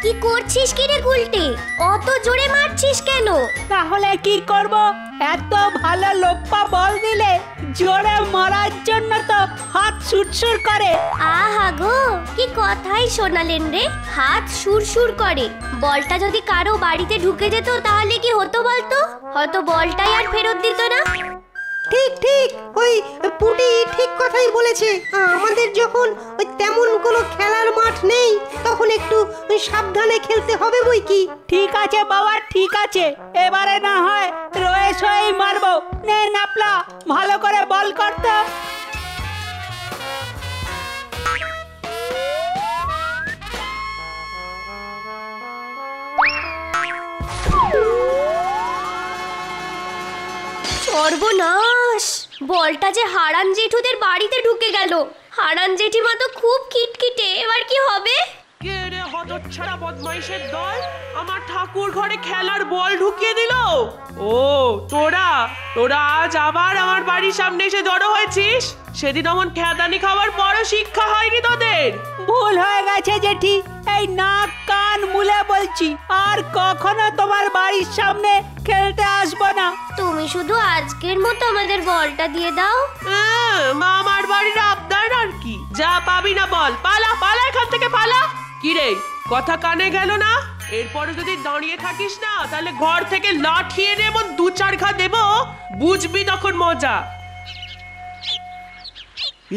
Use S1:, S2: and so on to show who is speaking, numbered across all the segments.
S1: কি করছিস কি রে গুলটে? অত জোরে মারছিস কেন?
S2: তাহলে কি করব? এত ভালো লোপ্পা বল দিলে জোরে মারার জন্য তো হাত সুরসুর করে।
S1: আহা গো, কি কথাই শোনালেন রে, হাত সুরসুর করে। বলটা যদি কারো বাড়িতে ঢুকে যেত তাহলে কি হতো বলতো? হয়তো বলটাই আর ফেরত দিত না।
S3: ঠিক ঠিক, ওই পুটি ঠিক কথাই বলেছে। আমাদের যখন ওই তেমন কোনো খেলার মাঠ নেই তখন একটু সাবধানে খেলতে হবে বই কি।
S2: ঠিক আছে বাবা, ঠিক আছে, এবারে না হয় রয়ে সয়ে মারবো। নে নাপলা, ভালো করে বল করতে।
S1: সর্বনাশ, বলটা যে হারান জেঠুদের বাড়িতে ঢুকে গেল। হারান জেঠিমা তো খুব খিটখিটে, এবার কি হবে?
S4: কে রে হতচ্ছাড়া বদমাইশের দল, আমার ঠাকুর ঘরে খেলার বল ঢুকিয়ে দিল। ও তোরা আজ আবার আমার বাড়ির সামনে এসে জড়ো হয়েছিস? সেদিন অমন খেদানি খাওয়ার পরও শিক্ষা হয়নি তোদের?
S2: ভুল হয়ে গেছে জেঠি, এই নাক কান মুলে বলছি, আর কখনো তোমার বাড়ির সামনে খেলতে আসবো না।
S1: তুমি শুধু আজকের মতো আমাদের বলটা দিয়ে দাও।
S4: মামার বাড়ির আবদার আর কি? যা পাবি না বল, পালা পালা এখান থেকে পালা। কি রে, কথা কানে গেল না? এরপরে যদি দাঁড়িয়ে থাকিস না তাহলে ঘর থেকে লাঠি এনে এমন 2-4 ঘা দেব, বুঝবি তখন মজা।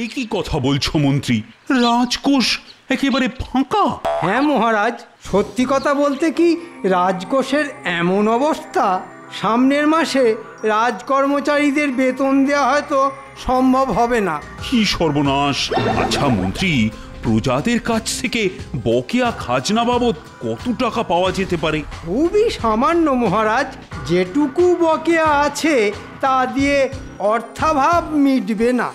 S5: এ কি কথা বলছো মন্ত্রী? রাজকোষ একেবারে ফাঁকা?
S6: হ্যাঁ মহারাজ, সত্যি কথা বলতে কি রাজকোষের এমন অবস্থা, সামনের মাসে রাজকর্মচারীদের বেতন দেওয়া হয়তো সম্ভব হবে না।
S5: কি সর্বনাশ! আচ্ছা মন্ত্রী, প্রজাদের কাছ থেকে বকেয়া খাজনা বাবদ কত টাকা পাওয়া যেতে পারে?
S6: খুবই সামান্য মহারাজ, যেটুকু বকেয়া আছে তা দিয়ে অর্থাভাব মিটবে না।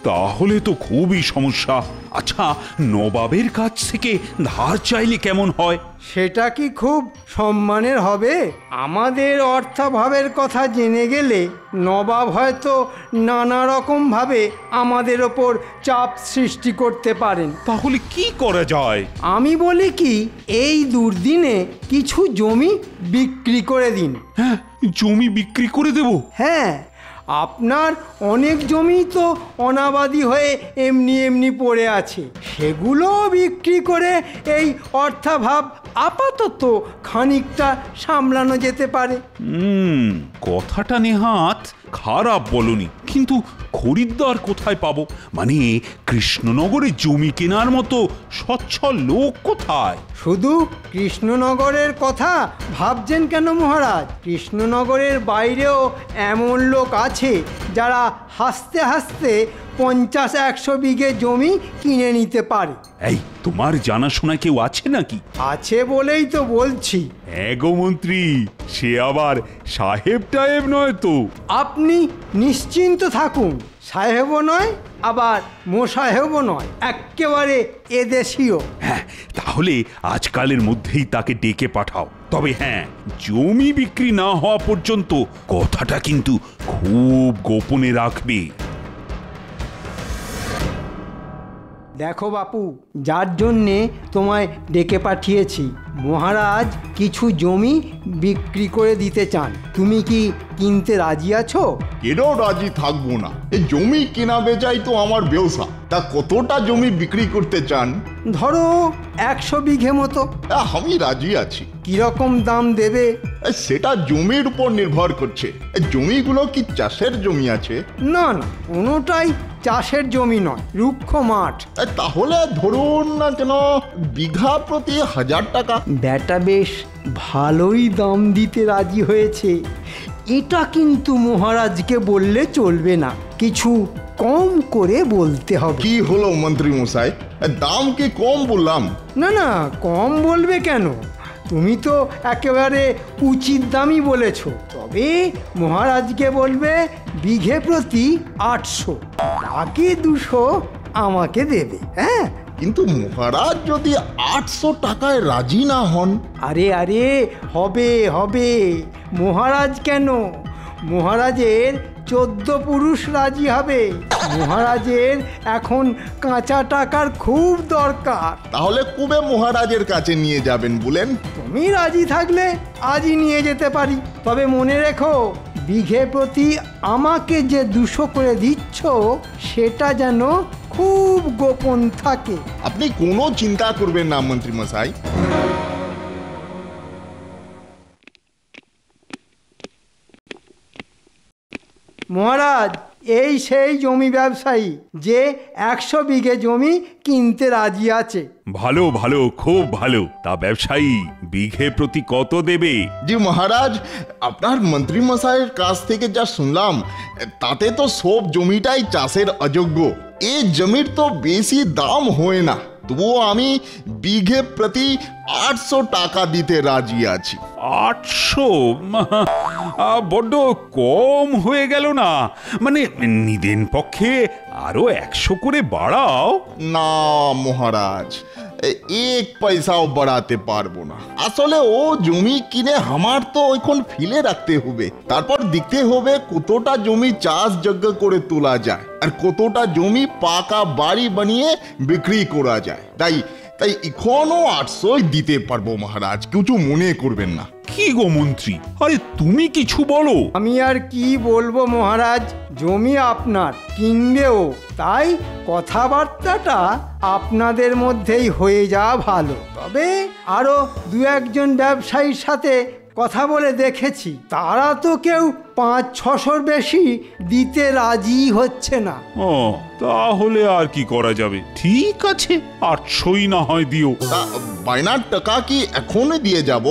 S5: তাহলে তো খুবই সমস্যা। আচ্ছা, নবাবের কাছ থেকে ধার চাইলে কেমন হয়?
S6: সেটা কি খুব সম্মানের হবে? আমাদের অর্থাভাবের কথা জেনে গেলে নবাব হয়তো নানা রকমভাবে আমাদের ওপর চাপ সৃষ্টি করতে পারেন।
S5: তাহলে কি করা যায়?
S6: আমি বলি কি, এই দুর্দিনে কিছু জমি বিক্রি করে দিন।
S5: হ্যাঁ, জমি বিক্রি করে দেব?
S6: হ্যাঁ, আপনার অনেক জমি তো অনাবাদি হয়ে এমনি এমনি পড়ে আছে, সেগুলো বিক্রি করে এই অর্থাভাব আপাতত খানিকটা সামলানো যেতে পারে।
S5: কথাটা নেহাত খারাপ বলনি, কিন্তু খরিদ্দার কোথায় পাবো? মানে কৃষ্ণনগরে জমি কেনার মতো সচ্ছল লোক কোথায়?
S6: শুধু কৃষ্ণনগরের কথা ভাবছেন কেন মহারাজ? কৃষ্ণনগরের বাইরেও এমন লোক আছে যারা হাসতে হাসতে 50-100 বিঘে জমি কিনে নিতে পারে।
S5: এই, তোমার জানাশোনা কেউ আছে নাকি?
S6: আছে বলেই তো বলছি।
S5: গো মন্ত্রী, সে আবার সাহেব টাহেব নয় তো?
S6: আপনি নিশ্চিন্ত থাকুন, সাহেবও নয় আবার মোসাহেবও নয়, একেবারে এদেশীয়।
S5: হ্যাঁ, তাহলে আজকালের মধ্যেই তাকে ডেকে পাঠাও। তবে হ্যাঁ, জমি বিক্রি না হওয়া পর্যন্ত কথাটা কিন্তু খুব গোপনে রাখবে।
S6: দেখো বাপু, যার জন্যে তোমায় ডেকে পাঠিয়েছি, মহারাজ কিছু জমি বিক্রি করে দিতে চান। তুমি কি কিনতে রাজি আছো?
S7: কেন রাজি থাকবো না? এই জমি কেনা বেচাই তো আমার ব্যবসা। তা কতটা জমি বিক্রি করতে চান?
S6: ধরো 100 বিঘে মতো।
S7: আমি রাজি আছি।
S6: কিরকম দাম দেবে?
S7: সেটা জমির উপর নির্ভর করছে। জমিগুলো কি চাষের জমি আছে?
S6: না না, কোনোটাই চাষের জমি নয়, রুক্ষ মাঠ।
S7: তাহলে ধরুন না কেন বিঘা প্রতি 1000 টাকা।
S6: ব্যাটা বেশ ভালোই দাম দিতে রাজি হয়েছে। এটা কিন্তু মহারাজকে বললে চলবে না, কিছু কম করে বলতে হবে।
S7: কি হলো মন্ত্রী মশাই, দাম কি কম বললাম?
S6: না না, কম বলবে কেন? তুমি তো একেবারে উচিত দামই বলেছ। তবে মহারাজকে বলবে বিঘে প্রতি 800, বাকি 200 আমাকে দেবে। হ্যাঁ,
S7: কিন্তু মহারাজ যদি 800 টাকায় রাজি না হন?
S6: আরে আরে, হবে হবে। মহারাজ কেন, মহারাজের 14 পুরুষ রাজি হবে। মহারাজের এখন কাঁচা টাকার খুব দরকার।
S7: তাহলে কবে মহারাজের কাছে নিয়ে যাবেন বলেন?
S6: তুমি রাজি থাকলে আজই নিয়ে যেতে পারি, তবে মনে রেখো বিঘে প্রতি আমাকে যে 200 করে দিচ্ছ সেটা যেন খুব গোপন থাকে।
S7: আপনি কোনো চিন্তা করবেন না মন্ত্রী মশাই।
S6: মহারাজ, এই সেই জমি ব্যবসায়ী যে 100 বিঘে জমি কিনতে রাজি আছে।
S5: ভালো ভালো, খুব ভালো। তা ব্যবসায়ী বিঘে প্রতি কত দেবে?
S7: জি মহারাজ, আপনার মন্ত্রী মশাইয়ের কাছ থেকে যা শুনলাম তাতে তো সব জমিটাই চাষের অযোগ্য। এই জমির তো বেশি দাম হয় না, তবুও আমি বিঘে প্রতি 800 টাকা দিতে রাজি আছি।
S5: 800? বড্ড কম হয়ে গেল না? মানে নিদেন পক্ষে আরো 100 করে বাড়াও।
S7: না মহারাজ, এক পয়সাও বাড়াতে পারবো না। আসলে ও জমি কিনে আমার তো এখন ফেলে রাখতে হবে, তারপর দেখতে হবে কতটা জমি চাষযোগ্য করে তোলা যায় আর কতটা জমি পাকা বাড়ি বানিয়ে বিক্রি করা যায়। তাই এখনো 800 দিতে পারবো মহারাজ, কিছু মনে করবেন না।
S5: কি গো মন্ত্রী, আরে তুমি কিছু বলো।
S6: আমি আর কি বলবো মহারাজ, জমি আপনার, কিনবেও, তাই কথাবার্তাটা আপনাদের মধ্যেই হয়ে যাওয়া ভালো। তবে আরো 2-1 ব্যবসায়ীর সাথে কথা বলে দেখেছি, তারা তো কেউ 500-600 বেশি দিতে রাজি হচ্ছে না।
S5: ও, তাহলে আর কি করা যাবে? ঠিক আছে, 800ই না হয় দিও।
S7: তা বায়নার টাকা কি এখনই দিয়ে যাব?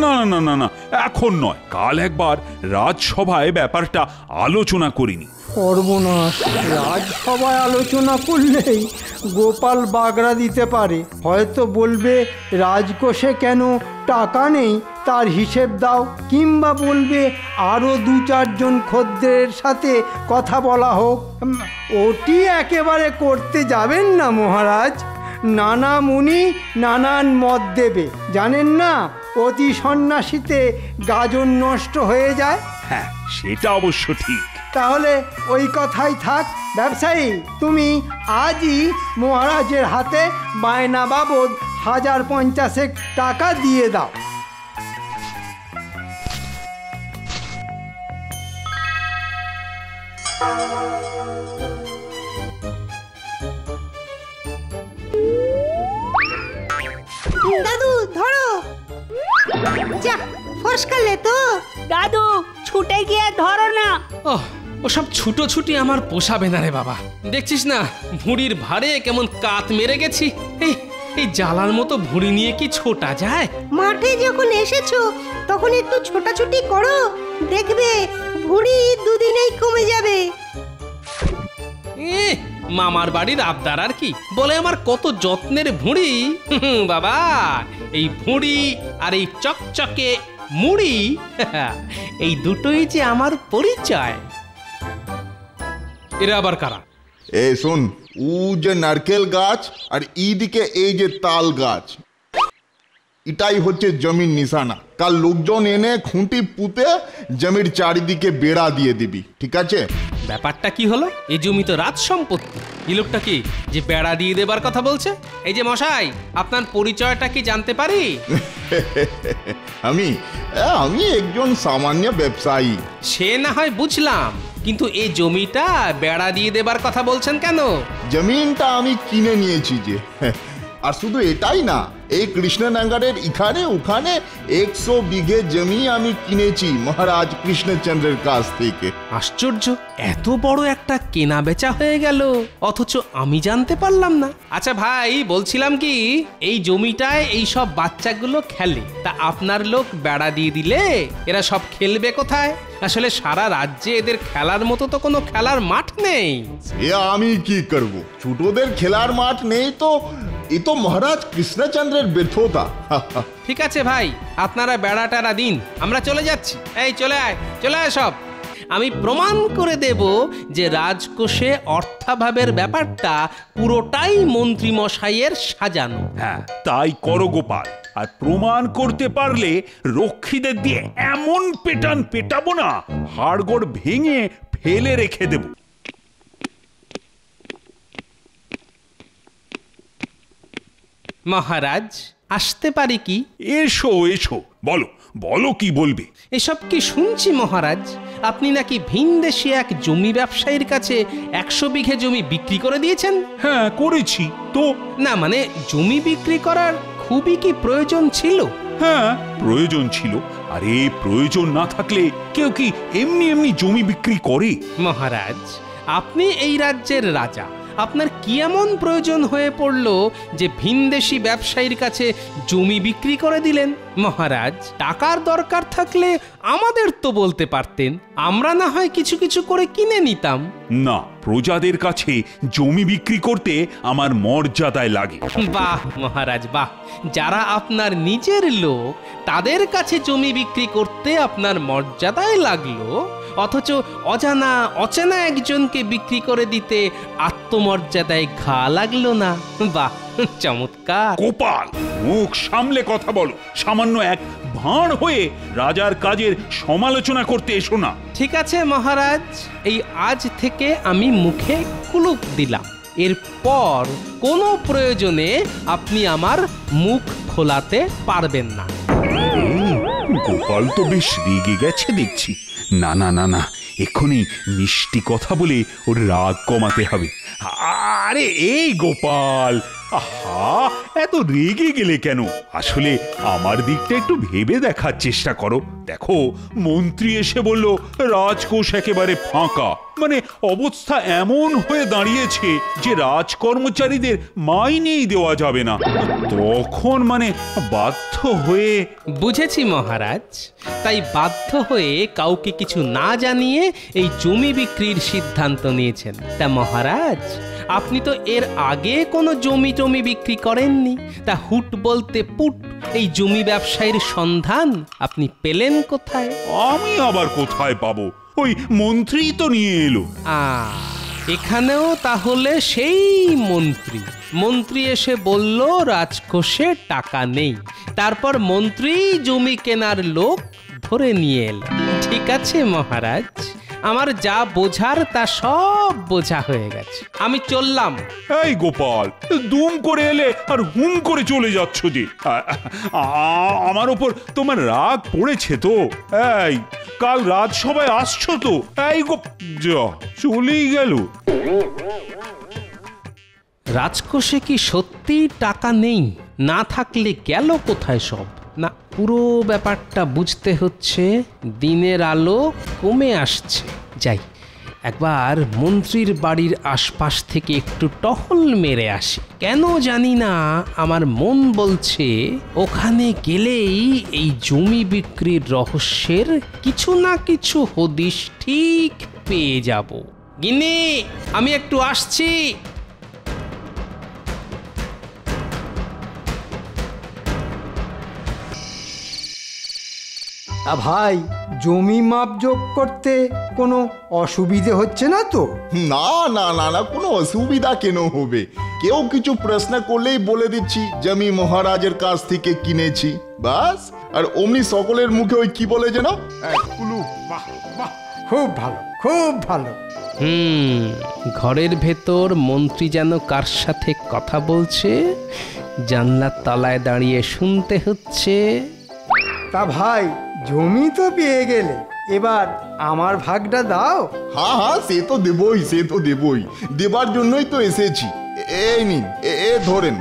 S5: না না না না, এখন নয়, কাল একবার রাজসভায় ব্যাপারটা আলোচনা করিনি।
S6: সর্বনাশ, রাজসভায় আলোচনা করলেই গোপাল বাগড়া দিতে পারে। হয়তো বলবে রাজকোষে কেন টাকা নেই তার হিসেব দাও, কিংবা বলবে আরো 2-4 জন খদ্দের সাথে কথা বলা হোক। ওটি একেবারে করতে যাবেন না মহারাজ, নানা মুনি নানান মত দেবে, জানেন না অতি সন্ন্যাসীতে গাজন নষ্ট হয়ে যায়।
S5: হ্যাঁ, সেটা অবশ্য ঠিক।
S6: তাহলে ওই কথাই থাক। ব্যবসায়ী, তুমি আজই মহারাজের হাতে বায়না বাবদ 1050 টাকা দিয়ে দাও।
S3: দাদু ধরো, যা ফসকালে তো।
S2: দাদু ছুটে গিয়ে ধরো না।
S8: ওহ, ওসব ছুটোছুটি আমার পোষাবে না রে বাবা। দেখছিস না ভুঁড়ির ভারে কেমন কাত মেরে গেছি। এই জ্বালার মতো ভুঁড়ি নিয়ে কি ছোটা যায়?
S3: মাঠে যখন এসেছো তখন একটু ছোটাছুটি করো, দেখবে ভুঁড়ি দুদিনেই কমে যাবে।
S8: মামার বাড়ির আবদার আর কি বলে, আমার কত যত্নের ভুঁড়ি। বাবা, এই ভুঁড়ি আর এই চকচকে মুড়ি, এই দুটোই যে আমার পরিচয়। এরা আবার কারা?
S7: এই শোন, ও যে নারকেল গাছ আর এইদিকে এই যে তাল গাছ, এটাই হচ্ছে জমির নিশানা। কাল লোকজন এনে খুঁটি পুঁতে জমির চারিদিকে বেড়া দিয়ে দিবি, ঠিক আছে?
S8: ব্যাপারটা কি হলো? এই জমি তো রাজ সম্পত্তি। এই লোকটা কি যে বেড়া দিয়ে দেবার কথা বলছে? এই যে মশাই, আপনার পরিচয়টা কি জানতে পারি?
S7: আমি একজন সামান্য ব্যবসায়ী।
S8: সে না হয় বুঝলাম, কিন্তু এই জমিটা বেড়া দিয়ে দেবার কথা বলছেন কেন?
S7: জমিনটা আমি কিনে নিয়েছি যে। আর শুধু এটাই না, এই কৃষ্ণনগরের এখানে ওখানে 100 বিঘে জমি আমি কিনেছি মহারাজ কৃষ্ণচন্দ্রের কাছ থেকে।
S8: আশ্চর্য, এত বড় একটা কেনা বেচা হয়ে গেল, অথচ আমি জানতে পারলাম না। আচ্ছা ভাই, বলছিলাম কি, এই জমিটায় এই সব বাচ্চাগুলো খেলে, তা আপনার লোক বেড়া দিয়ে দিলে এরা সব খেলবে কোথায়? আসলে সারা রাজ্যে এদের খেলার মতো তো কোনো খেলার মাঠ নেই।
S7: এ আমি কি করব, ছোটদের খেলার মাঠ নেই তো এ তো মহারাজ কৃষ্ণচন্দ্রের ব্যর্থতা।
S8: ঠিক আছে ভাই, আপনারা বেড়া টেড়া দিন, আমরা চলে যাচ্ছি। এই চলে আয়, চলে আয় সব। আমি প্রমাণ করে দেব যে রাজকোষে অর্থাভাবের ব্যাপারটা পুরোটাই মন্ত্রী মশাইয়ের সাজানো।
S5: হ্যাঁ, তাই করো গোপাল। আর প্রমাণ করতে পারলে রক্ষীদের দিয়ে এমন পেটাবো না, হাড়গোড় ভেঙে ফেলে রেখে দেব।
S8: মহারাজ আসতে পারি কি?
S5: এসো এসো, বলো বলো কি বলবে।
S8: এসব কি শুনছি মহারাজ, আপনি নাকি ভিনদেশি এক জমি ব্যবসায়ীর কাছে 100 বিঘে জমি বিক্রি করে দিয়েছেন?
S5: হ্যাঁ করেছি তো।
S8: না মানে জমি বিক্রি করার খুবই কি প্রয়োজন ছিল?
S5: হ্যাঁ প্রয়োজন ছিল। আরে প্রয়োজন না থাকলে কেউ কি এমনি এমনি জমি বিক্রি করে?
S8: মহারাজ আপনি এই রাজ্যের রাজা, আপনার কি এমন প্রয়োজন হয়ে পড়ল যে ভিনদেশি ব্যবসায়ীর কাছে জমি বিক্রি করে দিলেন? মহারাজ টাকার দরকার থাকলে আমাদের তো বলতে পারতেন, আমরা না হয় কিছু কিছু করে কিনে নিতাম।
S5: না, প্রজাদের কাছে জমি বিক্রি করতে আমার মর্যাদায় লাগে।
S8: বাহ মহারাজ বাহ, যারা আপনার নিজের লোক তাদের কাছে জমি বিক্রি করতে আপনার মর্যাদায় লাগলো, অথচ অজানা অচেনা একজনকে বিক্রি করে দিতে আত্মমর্যাদায় ঘা লাগলো না। বাহ চমৎকার।
S5: গোপাল, মুখ সামলে কথা বলো। সামান্য এক ভাঁড় হয়ে রাজার কাজের সমালোচনা করতে এসো না।
S8: ঠিক আছে মহারাজ, এই আজ থেকে আমি মুখে কুলুপ দিলাম, এরপর কোনো প্রয়োজনে আপনি আমার মুখ খোলাতে পারবেন না।
S5: গোপাল তো বেশ রেগে গেছে দেখছি। না না না না, এক্ষুনি মিষ্টি কথা বলে ওর রাগ কমাতে হবে। আরে এই গোপাল, আহা এত রেগে গেলে কেন? আসলে আমার দিকটা একটু ভেবে দেখার চেষ্টা করো। দেখো, মন্ত্রী এসে বলল রাজকোষ একেবারে ফাঁকা, মানে অবস্থা এমন হয়ে দাঁড়িয়েছে যে রাজকর্মচারীদের মাইনেই দেওয়া যাবে না। তখন মানে বাধ্য হয়ে।
S8: বুঝেছি মহারাজ, তাই বাধ্য হয়ে কাউকে কিছু না জানিয়ে এই জমি বিক্রির সিদ্ধান্ত নিয়েছেন। তা মহারাজ আপনি তো এর আগে কোনো জমি টমি বিক্রি করেননি, তা হুট বলতে পুট এই জমি ব্যবসায়ীর সন্ধান আপনি পেলেন কোথায়?
S5: আমি আবার কোথায় পাবো? ওই মন্ত্রী তো নিয়ে এলো।
S8: এখানেও তাহলে সেই মন্ত্রী এসে বলল রাজকোষে টাকা নেই, তারপর মন্ত্রী জমি কেনার লোক ধরে নিয়ে এল। ঠিক আছে মহারাজ, আমার যা বোঝার তা সব বোঝা হয়ে গেছে, আমি চললাম।
S5: এই গোপাল, দুম করে এলে আর হুম করে চলে যাচ্ছ যে। আমার ওপর তোমার রাগ পড়েছে তো? এই কাল রাজসভায় আসছো তো? এই যা চলেই গেল।
S8: রাজকোষে কি সত্যি টাকা নেই? না থাকলে গেল কোথায় সব? না, পুরো ব্যাপারটা বুঝতে হচ্ছে। দিনের আলো কমে আসছে, যাই একবার মন্ত্রীর বাড়ির আশপাশ থেকে একটু টহল মেরে আসি। কেন জানি না আমার মন বলছে ওখানে গেলেই এই জমি বিক্রির রহস্যের কিছু না কিছু হদিশ ঠিক পেয়ে যাব। গিন্নি, আমি একটু আসছি।
S6: ভাই, জমি মাপ যোগ করতে কোনো অসুবিধে হচ্ছে না তো?
S7: না না না না, কোনো অসুবিধা কেন হবে? কেউ কিছু প্রশ্ন করলেই বলে দিচ্ছি জমি মহারাজের কাছ থেকে কিনেছি, বাস। আর অমনি সকলের মুখে ওই কি বলে যেন,
S6: খুব ভালো, খুব ভালো।
S8: ঘরের ভেতর মন্ত্রী যেন কার সাথে কথা বলছে, জানলার তলায় দাঁড়িয়ে শুনতে হচ্ছে।
S6: তা ভাই, জমি তো পেয়ে গেলে, এবার আমার ভাগটা দাও।
S7: হ্যাঁ হ্যাঁ, সে তো দেবই, দেবার জন্যই তো এসেছি। এই নিন, এ ধরেন।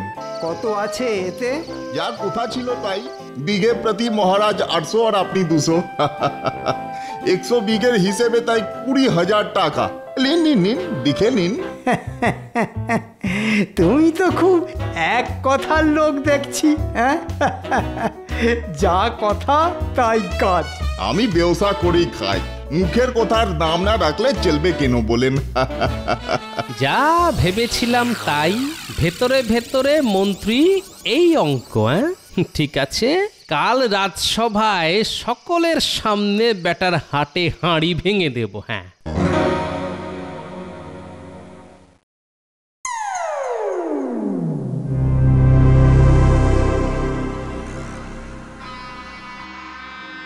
S6: কত আছে এতে?
S7: যার কথা ছিল তাই। বিঘে প্রতি মহারাজ 800 আর আপনি 200। 100 বিঘের হিসেবে তাই 20,000 টাকা। নিন নিন নিন, দেখে নিন।
S6: তুমি তো খুব এক কথার লোক দেখছি। হ্যাঁ, যা কথা তাই কাজ।
S7: আমি ব্যবসা করেই খাই, মুখের কথার দাম না রাখলে চলবে কেন বলেন?
S8: যা ভেবেছিলাম তাই। ভেতরে ভেতরে মন্ত্রী এই অঙ্ক। ঠিক আছে, কাল রাজসভায় সকলের সামনে বেটার হাটে হাঁড়ি ভেঙে দেব। হ্যাঁ,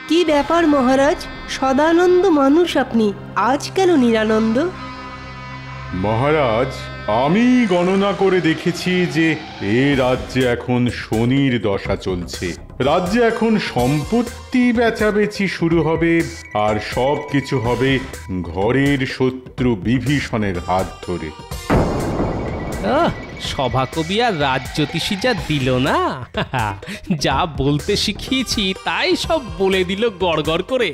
S9: কি
S3: ব্যাপার মহারাজ? সদানন্দ মানুষ আপনি, আজ কেন নিরানন্দ?
S9: মহারাজ, আমি গণনা করে দেখেছি যে এ রাজ্যে এখন শনির দশা চলছে। রাজ্যে এখন সম্পত্তি বেচাবেচি শুরু হবে, আর সব কিছু হবে ঘরের শত্রু বিভীষণের হাত ধরে।
S8: সভাকবি আর রাজ্যোতিষী যা দিল না, যা বলতে শিখিয়েছি তাই সব বলে দিল গড়গড় করে।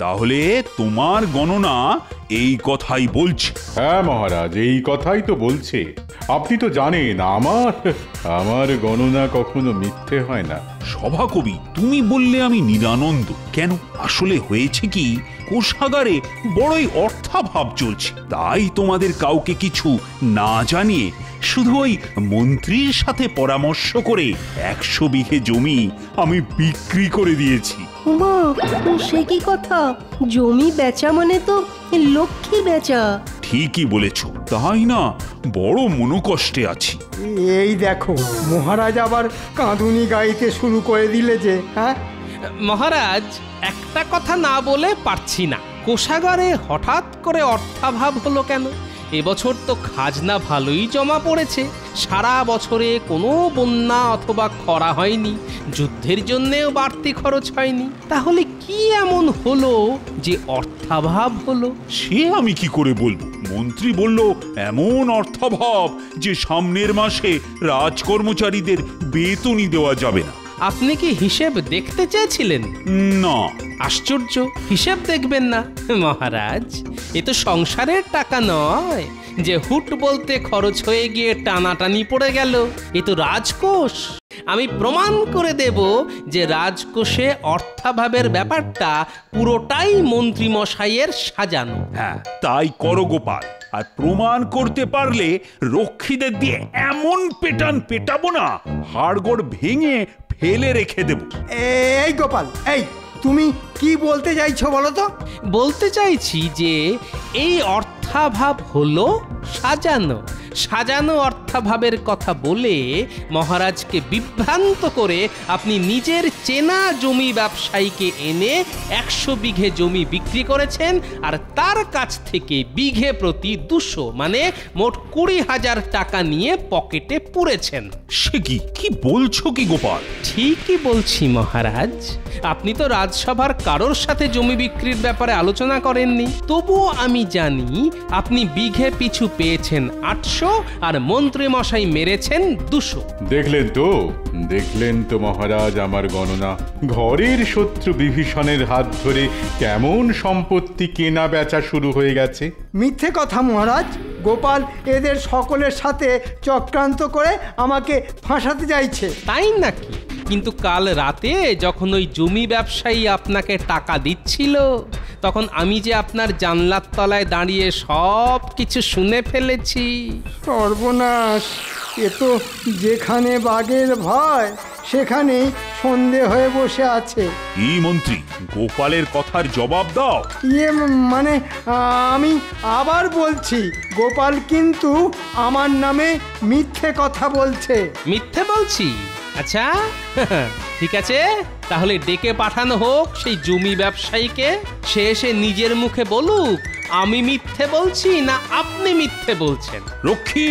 S5: তাহলে তোমার গণনা এই কথাই বলছে?
S9: হ্যাঁ মহারাজ, এই কথাই তো বলছে। আপনি তো জানেন আমার গণনা কখনো মিথ্যে হয় না।
S5: সভাকবি, তুমি বললে আমি নিরানন্দ কেন? আসলে হয়েছে কি, কোষাগারে বড়ই অর্থাভাব চলছে, তাই তোমাদের কাউকে কিছু না জানিয়ে শুধু ওই মন্ত্রীর সাথে পরামর্শ করে 100 বিঘে জমি আমি বিক্রি করে দিয়েছি।
S3: মা, সে কি কথা? জমি বেচা মানে তো লক্ষ্মী বেচা।
S5: ঠিকই বলেছ, তাই না বড় মনোকষ্টে আছি।
S6: এই দেখো, মহারাজ আবার কাঁদুনি গাইতে শুরু করে দিলে যে। হ্যাঁ
S8: মহারাজ, একটা কথা না বলে পারছি না। কোষাগারে হঠাৎ করে অর্থাভাব হলো কেন? এবছর তো খাজনা ভালোই জমা পড়েছে, সারা বছরে কোনো বন্যা অথবা খরা হয়নি, যুদ্ধের জন্যেও বাড়তি খরচ হয়নি, তাহলে কি এমন হলো যে অর্থাভাব হলো?
S5: সে আমি কি করে বলবো? মন্ত্রী বলল এমন অর্থাভাব যে সামনের মাসে রাজকর্মচারীদের বেতনই দেওয়া যাবে না।
S8: আপনি কি হিসেব দেখতে চেয়েছিলেন?
S5: না।
S8: আশ্চর্য, হিসেব দেখবেন না? মহারাজ, এ তো সংসারের টাকা নয় যে হুট বলতে খরচ হয়ে গিয়ে টানাটানি পড়ে গেল। এ তো রাজকোষ। আমি প্রমাণ করে দেব যে রাজকোষে অর্থাভাবের ব্যাপারটা পুরোটাই মন্ত্রী মশাইয়ের সাজানো।
S5: হ্যাঁ, তাই করো গোপাল। আর প্রমাণ করতে পারলে রক্ষীদের দিয়ে এমন পেটাবো না, হাড়গোড় ভেঙে ফেলে রেখে দেব।
S6: এই গোপাল, এই তুমি কি বলতে চাইছো বলো তো?
S8: বলতে চাইছি যে এই অর্থাভাব হলো সাজানো। সাজানো অর্থাভাবের কথা বলে মহারাজকে বিভ্রান্ত করে আপনি নিজের চেনা জমি ব্যবসায়ীকে এনে 100 বিঘে জমি বিক্রি করেছেন, আর তার কাছ থেকে বিঘে প্রতি 200 মানে মোট 20,000 টাকা নিয়ে পকেটে পুরেছেন।
S5: সে কি বলছো কি গোপাল?
S8: ঠিকই বলছি মহারাজ। আপনি তো রাজসভার কারোর সাথে জমি বিক্রির ব্যাপারে আলোচনা করেননি, তবুও আমি জানি আপনি বিঘে পিছু পেয়েছেন 800 আর মন্ত্রী মশাই মেরেছেন 200।
S9: দেখলেন তো মহারাজ আমার গণনা। ঘরের শত্রু বিভীষণের হাত ধরে কেমন সম্পত্তি কেনা বেচা শুরু হয়ে গেছে।
S6: মিথ্যে কথা মহারাজ। গোপাল এদের সকলের সাথে চক্রান্ত করে আমাকে ফাঁসাতে চাইছে।
S8: তাই নাকি? কিন্তু কাল রাতে যখন ওই জমি ব্যবসায়ী আপনাকে টাকা দিচ্ছিল, তখন আমি যে আপনার জানলার তলায় দাঁড়িয়ে সব কিছু শুনে ফেলেছি।
S6: সর্বনাশ! এ তো যেখানে বাঘের ভয় সেখানেই সন্ধে হয়ে বসে আছে।
S5: এই মন্ত্রী, গোপালের কথার জবাব দাও।
S6: মানে আমি আবার বলছি, গোপাল কিন্তু আমার নামে মিথ্যে কথা বলছে।
S8: মিথ্যে বলছি? আচ্ছা, ঠিক আছে, তাহলে ডেকে পাঠানো হোক সেই জমি ব্যবসায়ীকে। সে এসে নিজের মুখে বলুক আমি মিথ্যে বলছি না আপনি মিথ্যে বলছেন।
S5: রক্ষী,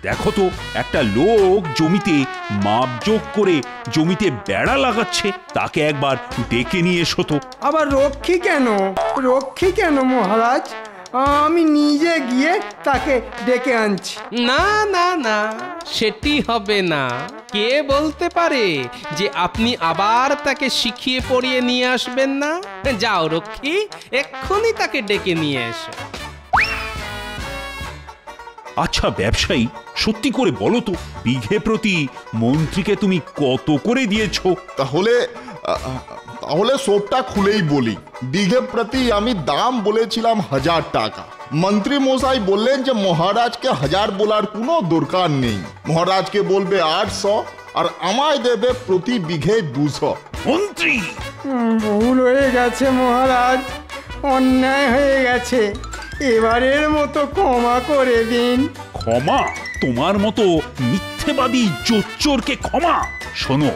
S5: দেখো তো, একটা লোক জমিতে মাপজোক করে জমিতে বেড়া লাগাচ্ছে, তাকে একবার ডেকে নিয়ে এসো তো।
S6: আবার রক্ষী কেন মহারাজ? আমি নিজে গিয়ে তাকে ডেকে আনছি।
S8: না না না, সেটি হবে না। কে বলতে পারে যে আপনি আবার তাকে শিখিয়ে পড়িয়ে নিয়ে আসবেন না? যাও রক্ষী, এক্ষুনি তাকে ডেকে নিয়ে এসো।
S5: আচ্ছা ব্যবসায়ী, সত্যি করে বলো তো, বিঘে প্রতি মন্ত্রীকে তুমি কত করে দিয়েছো?
S7: তাহলে সবটা খুলেই বলি। বিঘে প্রতি আমি দাম বলেছিলাম 1000 টাকা। মন্ত্রী মশাই বললেন যে মহারাজকে 1000 বলার কোনো দরকার নেই, মহারাজকে বলবে 800 আর আমায় দেবে প্রতি বিঘে 200।
S5: মন্ত্রী,
S6: ভুল হয়ে গেছে মহারাজ, অন্যায় হয়ে গেছে, এবারের মতো ক্ষমা করে দিন।
S5: ক্ষমা? তোমার মতো মিথ্যেবাদী জোচ্চোরকে ক্ষমা? শোনো,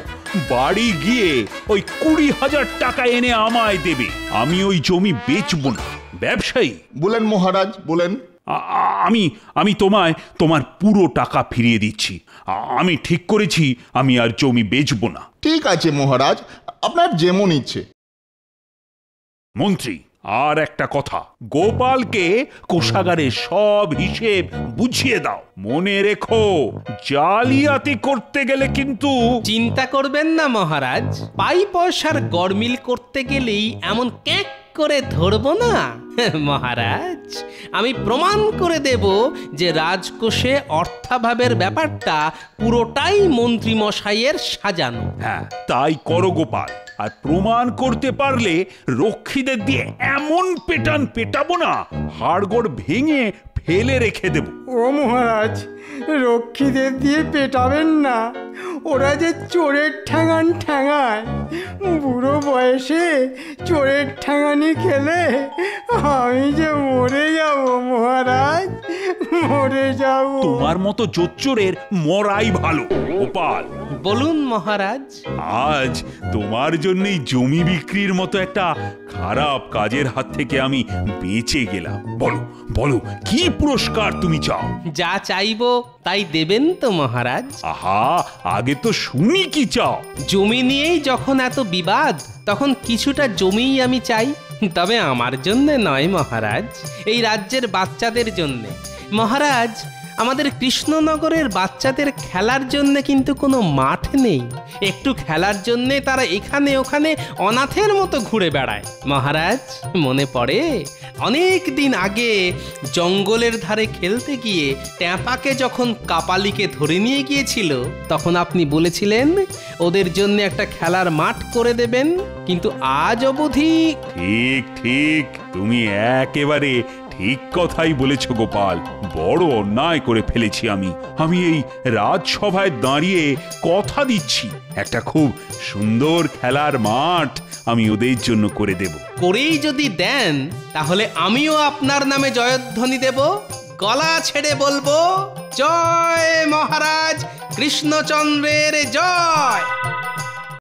S5: বাড়ি গিয়ে ওই 20,000 টাকা এনে আমায় দেবে। আমি ওই জমি বেচবো না। ব্যবসায়ী
S7: বলেন মহারাজ, বলেন।
S5: আমি তোমায় তোমার পুরো টাকা ফিরিয়ে দিচ্ছি। আমি ঠিক করেছি আমি আর জমি বেচবো না।
S7: ঠিক আছে মহারাজ, আপনার যেমন ইচ্ছে।
S5: মন্ত্রী, আর একটা কথা, গোপালকে কোষাগারের সব হিসেব বুঝিয়ে দাও। মনে রেখো, জালিয়াতি করতে গেলে কিন্তু।
S8: চিন্তা করবেন না মহারাজ, পাই পয়সার গরমিল করতে গেলেই এমন ক্যাক করে ধরবো না মহারাজ। আমি প্রমাণ করে দেব যে রাজকোষে অর্থাভাবের ব্যাপারটা পুরোটাই মন্ত্রী মশাইয়ের সাজানো।
S5: হ্যাঁ, তাই করো গোপাল। আর প্রমাণ করতে পারলে রক্ষীদের দিয়ে এমন পেটাবো না, হাড়গোড় ভেঙে ফেলে রেখে দেব।
S6: ও মহারাজ, রক্ষীদের দিয়ে পেটাবেন না, ওরা যে চোরের ঠ্যাঙান ঠ্যাঙায়। বুড়ো বয়সে চোরের ঠ্যাঙানি খেলে আমি যে মরে যাব মহারাজ, মরে যাব।
S5: তোমার মতো জোচ্চোরের মরাই ভালো। গোপাল,
S8: বলুন মহারাজ।
S5: আজ তোমার জন্যই জমি বিক্রির মতো একটা খারাপ কাজের হাত থেকে আমি বেঁচে গেলাম। বলো বলো, কি পুরস্কার তুমি চাও?
S8: যা চাইবো তাই দেবেন তো মহারাজ?
S5: আহা, আগে তো শুনি কি চাও।
S8: জমি নিয়েই যখন এত বিবাদ, তখন কিছুটা জমিই আমি চাই। তবে আমার জন্য নয় মহারাজ, এই রাজ্যের বাচ্চাদের জন্য। মহারাজ, আমাদের কৃষ্ণনগরের বাচ্চাদের খেলার জন্য কিন্তু কোনো মাঠ নেই। একটু খেলার জন্য তারা এখানে ওখানে অনাথের মতো ঘুরে বেড়ায়। মহারাজ, মনে পড়ে অনেক দিন আগে জঙ্গলের ধারে খেলতে গিয়ে ট্যাপাকে যখন কাপালিকে ধরে নিয়ে গিয়েছিল, তখন আপনি বলেছিলেন ওদের জন্য একটা খেলার মাঠ করে দেবেন। কিন্তু আজ অবধি।
S5: ঠিক ঠিক, তুমি একেবারে ঠিক কথাই বলেছ গোপাল। বড় অন্যায় করে ফেলেছি আমি এই রাজসভায় দাঁড়িয়ে কথা দিচ্ছি, একটা খুব সুন্দর খেলার মাঠ আমি ওদের জন্য করে দেব।
S8: করেই যদি দেন, তাহলে আমিও আপনার নামে জয়ধ্বনি দেব, গলা ছেড়ে বলবো, জয় মহারাজ কৃষ্ণচন্দ্রের জয়।